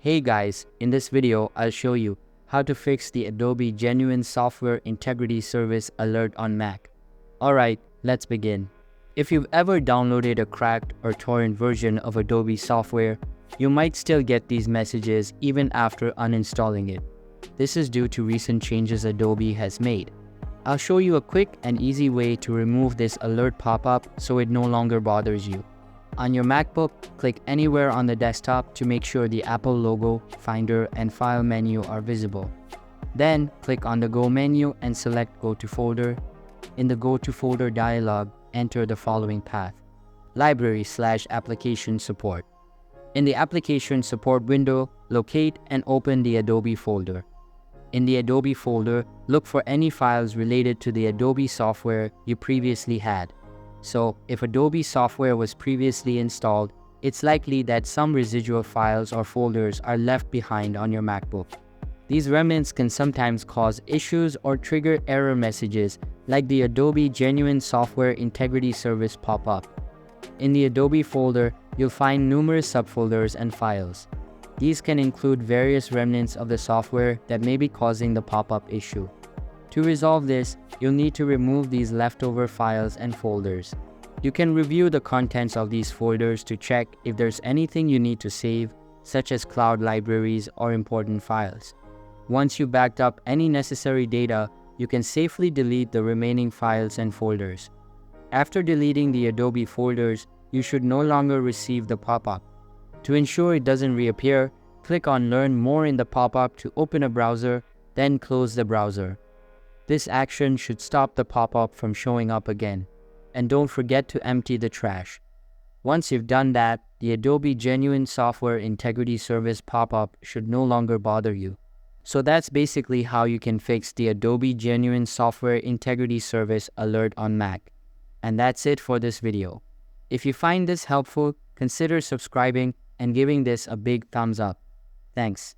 Hey guys, in this video, I'll show you how to fix the Adobe Genuine Software Integrity Service Alert on Mac. Alright, let's begin. If you've ever downloaded a cracked or torrent version of Adobe software, you might still get these messages even after uninstalling it. This is due to recent changes Adobe has made. I'll show you a quick and easy way to remove this alert pop-up so it no longer bothers you. On your MacBook, click anywhere on the desktop to make sure the Apple logo, Finder, and File menu are visible. Then, click on the Go menu and select Go to Folder. In the Go to Folder dialog, enter the following path: Library/Application Support. In the Application Support window, locate and open the Adobe folder. In the Adobe folder, look for any files related to the Adobe software you previously had. So, if Adobe software was previously installed, it's likely that some residual files or folders are left behind on your MacBook. These remnants can sometimes cause issues or trigger error messages like the Adobe Genuine Software Integrity Service pop-up. In the Adobe folder, you'll find numerous subfolders and files. These can include various remnants of the software that may be causing the pop-up issue. To resolve this, you'll need to remove these leftover files and folders. You can review the contents of these folders to check if there's anything you need to save, such as cloud libraries or important files. Once you've backed up any necessary data, you can safely delete the remaining files and folders. After deleting the Adobe folders, you should no longer receive the pop-up. To ensure it doesn't reappear, click on Learn More in the pop-up to open a browser, then close the browser. This action should stop the pop-up from showing up again. And don't forget to empty the trash. Once you've done that, the Adobe Genuine Software Integrity Service pop-up should no longer bother you. So that's basically how you can fix the Adobe Genuine Software Integrity Service Alert on Mac. And that's it for this video. If you find this helpful, consider subscribing and giving this a big thumbs up. Thanks.